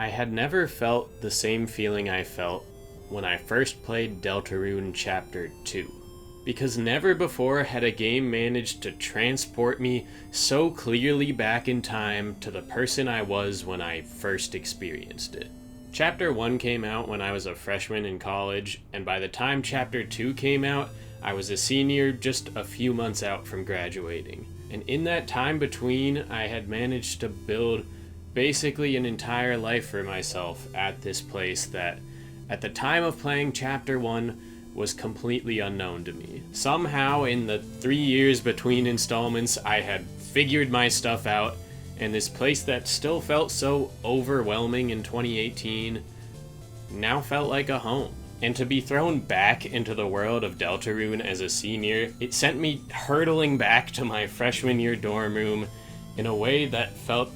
I had never felt the same feeling I felt when I first played Deltarune Chapter 2. Because never before had a game managed to transport me so clearly back in time to the person I was when I first experienced it. Chapter 1 came out when I was a freshman in college, and by the time Chapter 2 came out, I was a senior just a few months out from graduating. And in that time between, I had managed to build basically an entire life for myself at this place that, at the time of playing Chapter 1, was completely unknown to me. Somehow, in the 3 years between installments, I had figured my stuff out, and this place that still felt so overwhelming in 2018 now felt like a home. And to be thrown back into the world of Deltarune as a senior, it sent me hurtling back to my freshman year dorm room in a way that felt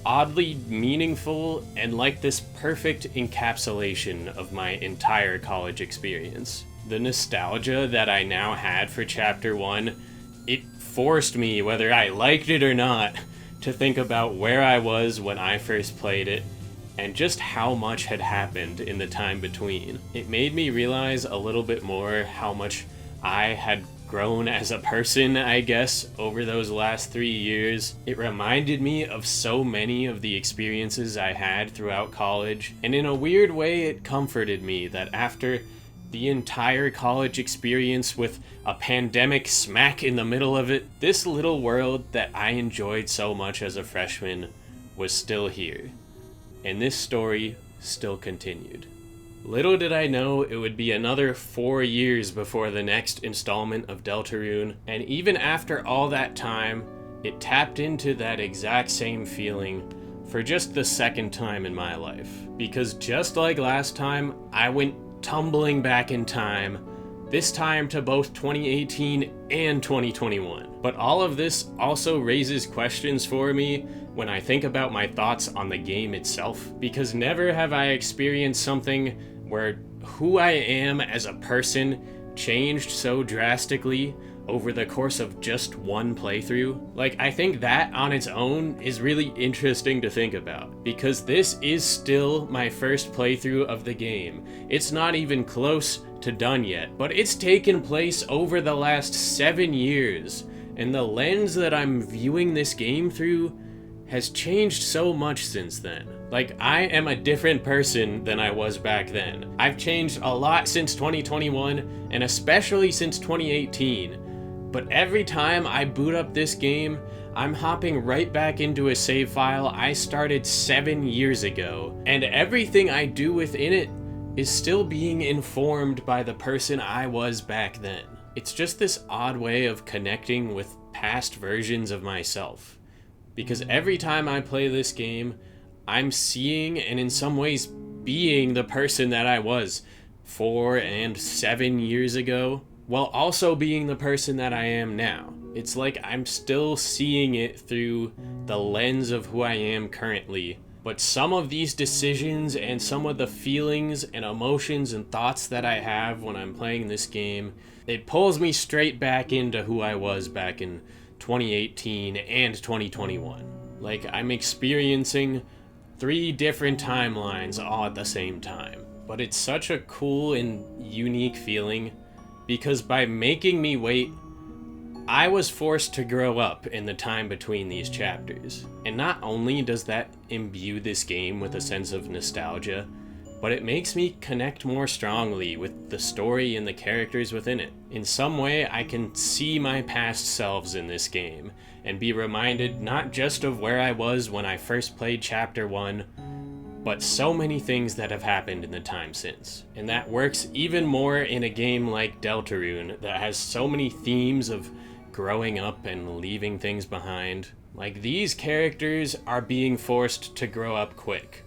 oddly meaningful and like this perfect encapsulation of my entire college experience. The nostalgia that I now had for Chapter 1, it forced me, whether I liked it or not, to think about where I was when I first played it, and just how much had happened in the time between. It made me realize a little bit more how much I had grown as a person, I guess, over those last 3 years. It reminded me of so many of the experiences I had throughout college, and in a weird way it comforted me that after the entire college experience with a pandemic smack in the middle of it, this little world that I enjoyed so much as a freshman was still here, and this story still continued. Little did I know it would be another 4 years before the next installment of Deltarune, and even after all that time, it tapped into that exact same feeling for just the second time in my life. Because just like last time, I went tumbling back in time, this time to both 2018 and 2021. But all of this also raises questions for me when I think about my thoughts on the game itself, because never have I experienced something where who I am as a person changed so drastically over the course of just one playthrough. Like, I think that on its own is really interesting to think about, because this is still my first playthrough of the game. It's not even close to done yet, but it's taken place over the last 7 years, and the lens that I'm viewing this game through has changed so much since then. Like, I am a different person than I was back then. I've changed a lot since 2021, and especially since 2018. But every time I boot up this game, I'm hopping right back into a save file I started 7 years ago, and everything I do within it is still being informed by the person I was back then. It's just this odd way of connecting with past versions of myself. Because every time I play this game, I'm seeing and in some ways being the person that I was 4 and 7 years ago, while also being the person that I am now. It's like I'm still seeing it through the lens of who I am currently. But some of these decisions and some of the feelings and emotions and thoughts that I have when I'm playing this game, it pulls me straight back into who I was back in 2018 and 2021. Like, I'm experiencing 3 different timelines all at the same time. But it's such a cool and unique feeling, because by making me wait, I was forced to grow up in the time between these chapters. And not only does that imbue this game with a sense of nostalgia, but it makes me connect more strongly with the story and the characters within it. In some way, I can see my past selves in this game, and be reminded not just of where I was when I first played Chapter 1, but so many things that have happened in the time since. And that works even more in a game like Deltarune that has so many themes of growing up and leaving things behind. Like, these characters are being forced to grow up quick,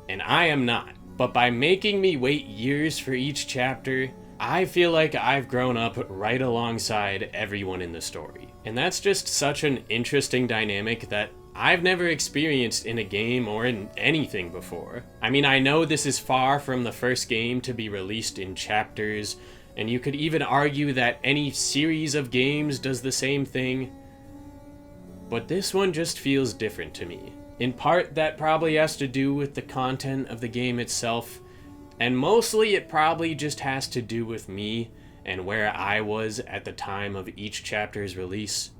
and I am not. But by making me wait years for each chapter, I feel like I've grown up right alongside everyone in the story. And that's just such an interesting dynamic that I've never experienced in a game or in anything before. I mean, I know this is far from the first game to be released in chapters, and you could even argue that any series of games does the same thing, but this one just feels different to me. In part, that probably has to do with the content of the game itself, and mostly it probably just has to do with me and where I was at the time of each chapter's release.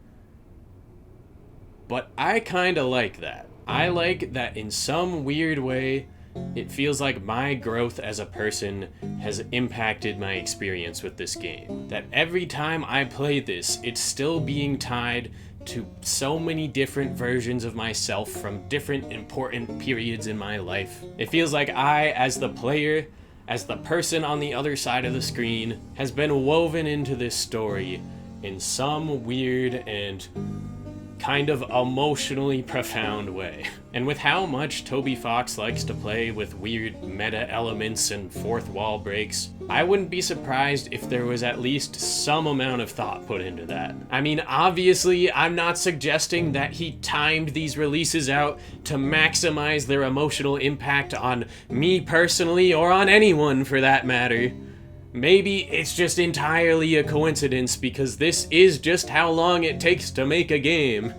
But I kinda like that. I like that in some weird way, it feels like my growth as a person has impacted my experience with this game. That every time I play this, it's still being tied to so many different versions of myself from different important periods in my life. It feels like I, as the player, as the person on the other side of the screen, has been woven into this story in some weird and kind of emotionally profound way. And with how much Toby Fox likes to play with weird meta elements and fourth wall breaks, I wouldn't be surprised if there was at least some amount of thought put into that. I mean, obviously, I'm not suggesting that he timed these releases out to maximize their emotional impact on me personally, or on anyone for that matter. Maybe it's just entirely a coincidence because this is just how long it takes to make a game.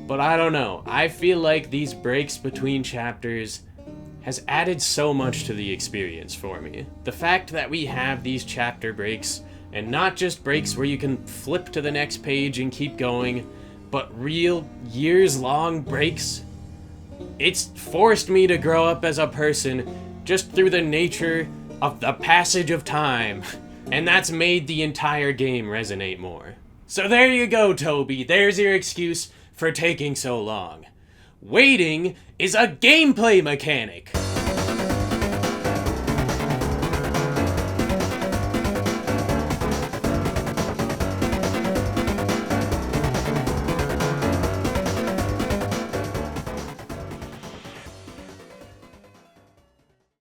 But I don't know. I feel like these breaks between chapters has added so much to the experience for me. The fact that we have these chapter breaks, and not just breaks where you can flip to the next page and keep going, but real years-long breaks, it's forced me to grow up as a person just through the nature of the passage of time, and that's made the entire game resonate more. So there you go, Toby. There's your excuse for taking so long. Waiting is a gameplay mechanic.